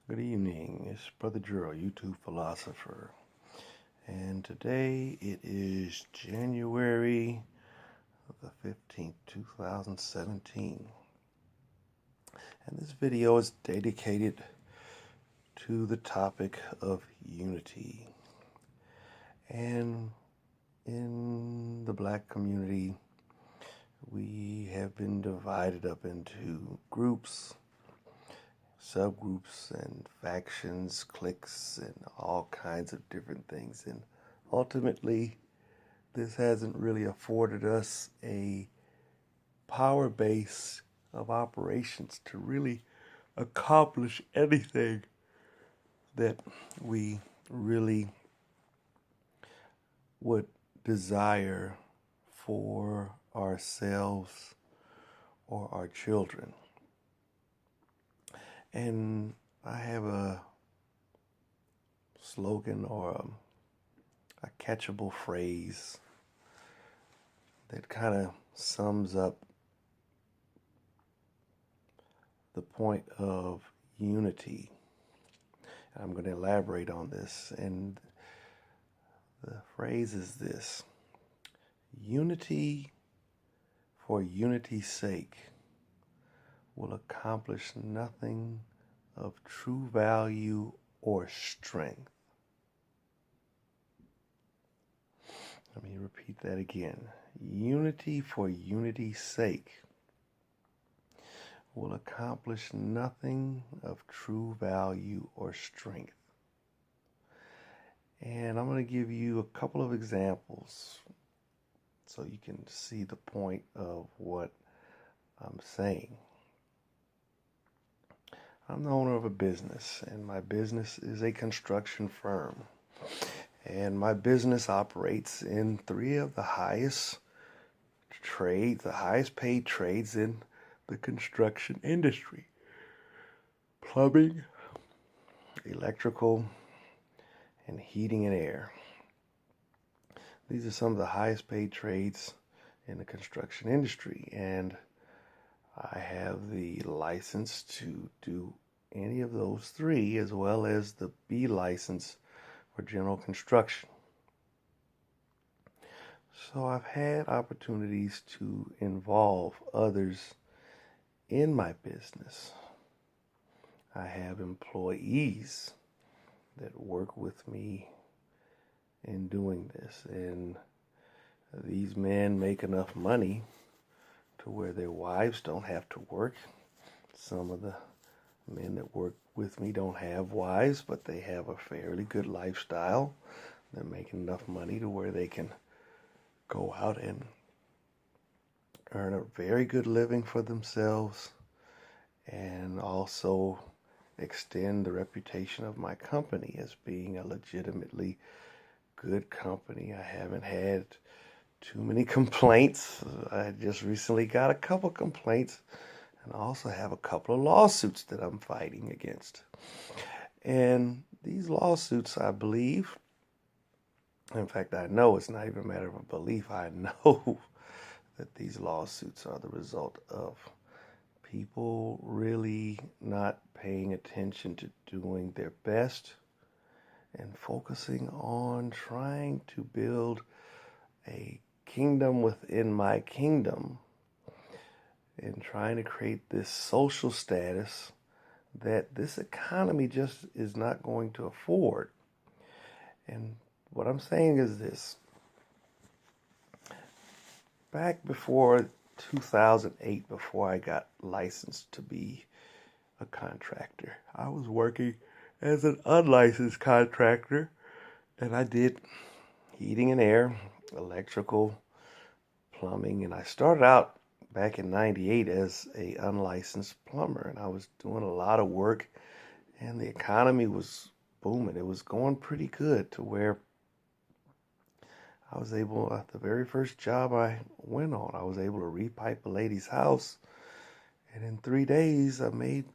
Good evening, it's Brother Juro, YouTube philosopher, and today it is January the 15th, 2017, and this video is dedicated to the topic of unity. And in the black community, we have been divided up into groups, subgroups and factions, cliques, and all kinds of different things. And ultimately, this hasn't really afforded us a power base of operations to really accomplish anything that we really would desire for ourselves or our children. And I have a slogan or a catchable phrase that kind of sums up the point of unity. I'm going to elaborate on this, and the phrase is this: unity for unity's sake will accomplish nothing of true value or strength. Let me repeat that again. Unity for unity's sake will accomplish nothing of true value or strength. And I'm going to give you a couple of examples so you can see the point of what I'm saying. I'm the owner of a business, and my business is a construction firm. And my business operates in three of the highest trades, the highest paid trades in the construction industry: plumbing, electrical, and heating and air. These are some of the highest paid trades in the construction industry, and I have the license to do any of those three, as well as the B license for general construction. So I've had opportunities to involve others in my business. I have employees that work with me in doing this, and these men make enough money to where their wives don't have to work. Some of the men that work with me don't have wives, but they have a fairly good lifestyle. They're making enough money to where they can go out and earn a very good living for themselves, and also extend the reputation of my company as being a legitimately good company. I haven't had too many complaints. I just recently got a couple complaints, and I also have a couple of lawsuits that I'm fighting against. And these lawsuits, I believe, in fact, I know it's not even a matter of a belief, I know that these lawsuits are the result of people really not paying attention to doing their best and focusing on trying to build a kingdom within my kingdom, and trying to create this social status that this economy just is not going to afford. And what I'm saying is this: back before 2008, before I got licensed to be a contractor, I was working as an unlicensed contractor, and I did heating and air, electrical, plumbing, and I started out back in 98 as a unlicensed plumber, and I was doing a lot of work, and the economy was booming. It was going pretty good to where I was able, at the very first job I went on, I was able to repipe a lady's house, and in 3 days I made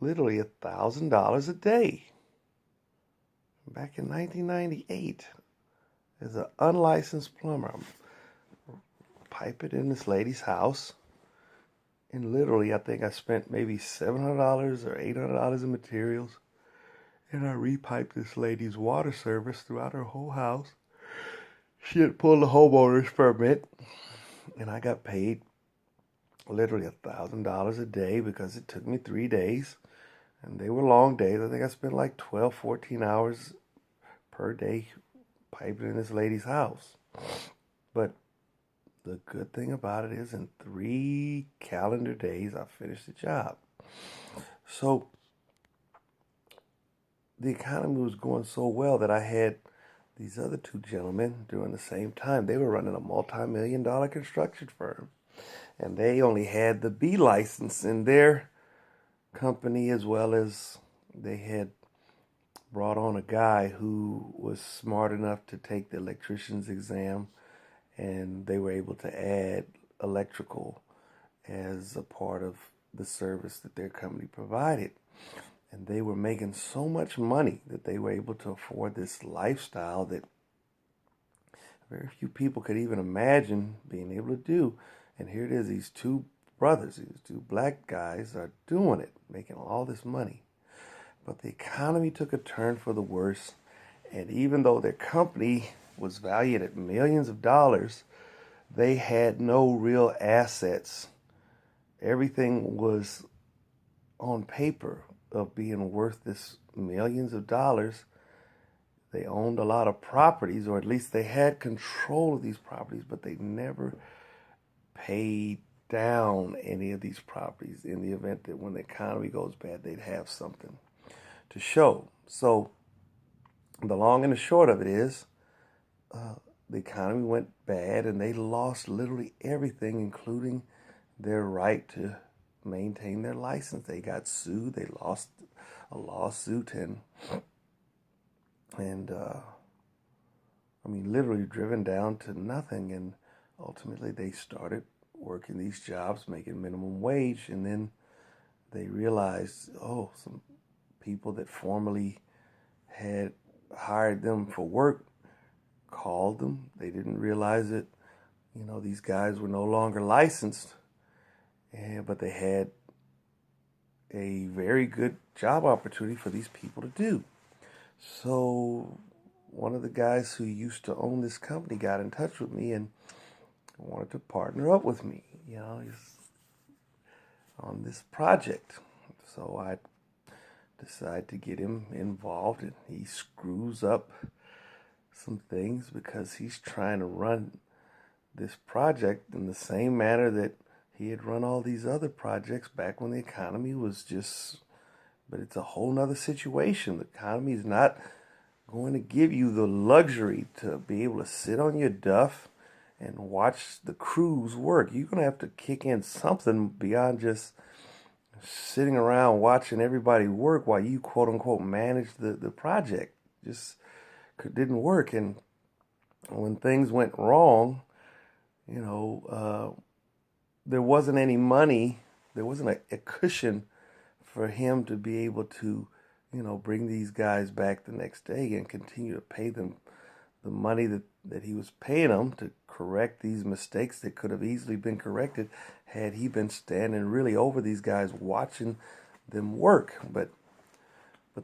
literally $1,000 a day. Back in 1998, as an unlicensed plumber, I'm piping in this lady's house, and literally I think I spent maybe $700 or $800 in materials, And I repiped this lady's water service throughout her whole house. She had pulled a homeowner's permit, and I got paid literally $1,000 a day because it took me 3 days. And they were long days. I think I spent like 12, 14 hours per day piping in this lady's house. But the good thing about it is in 3 calendar days, I finished the job. So the economy was going so well that I had these other two gentlemen during the same time. They were running a multi-million-dollar construction firm. And they only had the B license in their company, as well as they had brought on a guy who was smart enough to take the electrician's exam, and they were able to add electrical as a part of the service that their company provided. And they were making so much money that they were able to afford this lifestyle that very few people could even imagine being able to do. And here it is, these two brothers, these two black guys are doing it, making all this money. But the economy took a turn for the worse. And even though their company was valued at millions of dollars, they had no real assets. Everything was on paper of being worth this millions of dollars. They owned a lot of properties, or at least they had control of these properties, but they never paid down any of these properties in the event that when the economy goes bad, they'd have something to show. So the long and the short of it is, the economy went bad and they lost literally everything, including their right to maintain their license. They got sued. They lost a lawsuit and I mean, literally driven down to nothing. And ultimately, they started working these jobs, making minimum wage, and then they realized, oh, some people that formerly had hired them for work called them. They didn't realize that, these guys were no longer licensed, but they had a very good job opportunity for these people to do. So one of the guys who used to own this company got in touch with me and wanted to partner up with me, he's on this project. So I decided to get him involved, and he screws up some things because he's trying to run this project in the same manner that he had run all these other projects back when the economy was just, but it's a whole nother situation. The economy is not going to give you the luxury to be able to sit on your duff and watch the crews work. You're going to have to kick in something beyond just sitting around watching everybody work while you quote unquote manage the project. Just didn't work. And when things went wrong, there wasn't any money. There wasn't a cushion for him to be able to, bring these guys back the next day and continue to pay them the money that he was paying them to correct these mistakes that could have easily been corrected had he been standing really over these guys watching them work. But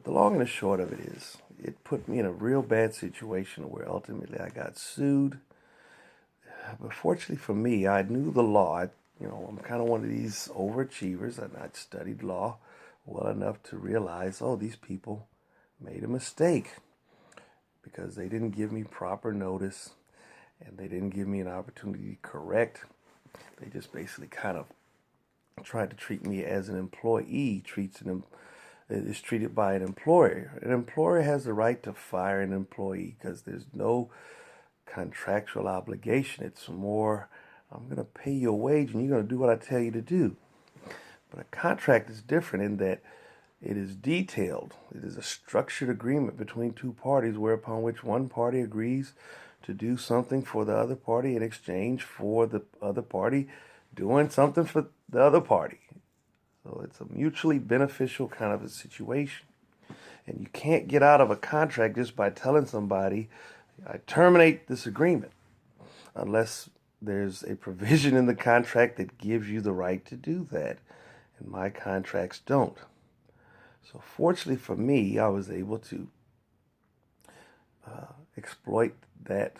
the long and the short of it is, it put me in a real bad situation where ultimately I got sued. But fortunately for me, I knew the law. I'm kind of one of these overachievers, and I'd studied law well enough to realize, oh, these people made a mistake because they didn't give me proper notice and they didn't give me an opportunity to correct. They just basically kind of tried to treat me as an employee is treated by an employer. An employer has the right to fire an employee because there's no contractual obligation. It's more, I'm going to pay you a wage and you're going to do what I tell you to do. But a contract is different in that it is detailed. It is a structured agreement between two parties whereupon which one party agrees to do something for the other party in exchange for the other party doing something for the other party. So it's a mutually beneficial kind of a situation. And you can't get out of a contract just by telling somebody, I terminate this agreement, unless there's a provision in the contract that gives you the right to do that. And my contracts don't. So fortunately for me, I was able to exploit that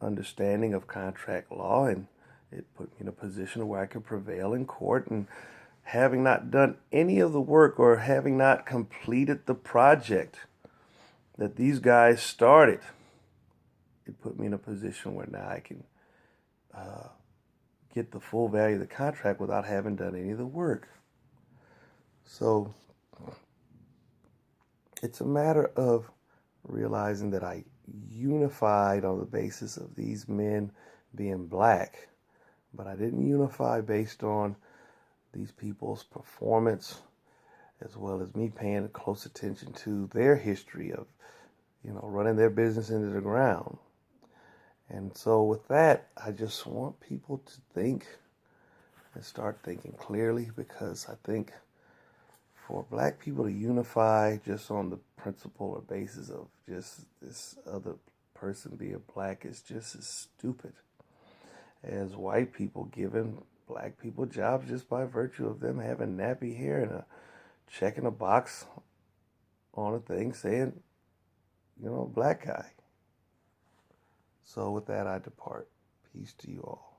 understanding of contract law, and it put me in a position where I could prevail in court. And having not done any of the work or having not completed the project that these guys started, it put me in a position where now I can get the full value of the contract without having done any of the work. So it's a matter of realizing that I unified on the basis of these men being black, but I didn't unify based on these people's performance, as well as me paying close attention to their history of, running their business into the ground. And so with that, I just want people to think and start thinking clearly, because I think for black people to unify just on the principle or basis of just this other person being black is just as stupid as white people giving black people jobs just by virtue of them having nappy hair and checking a box on a thing saying, black guy. So with that, I depart. Peace to you all.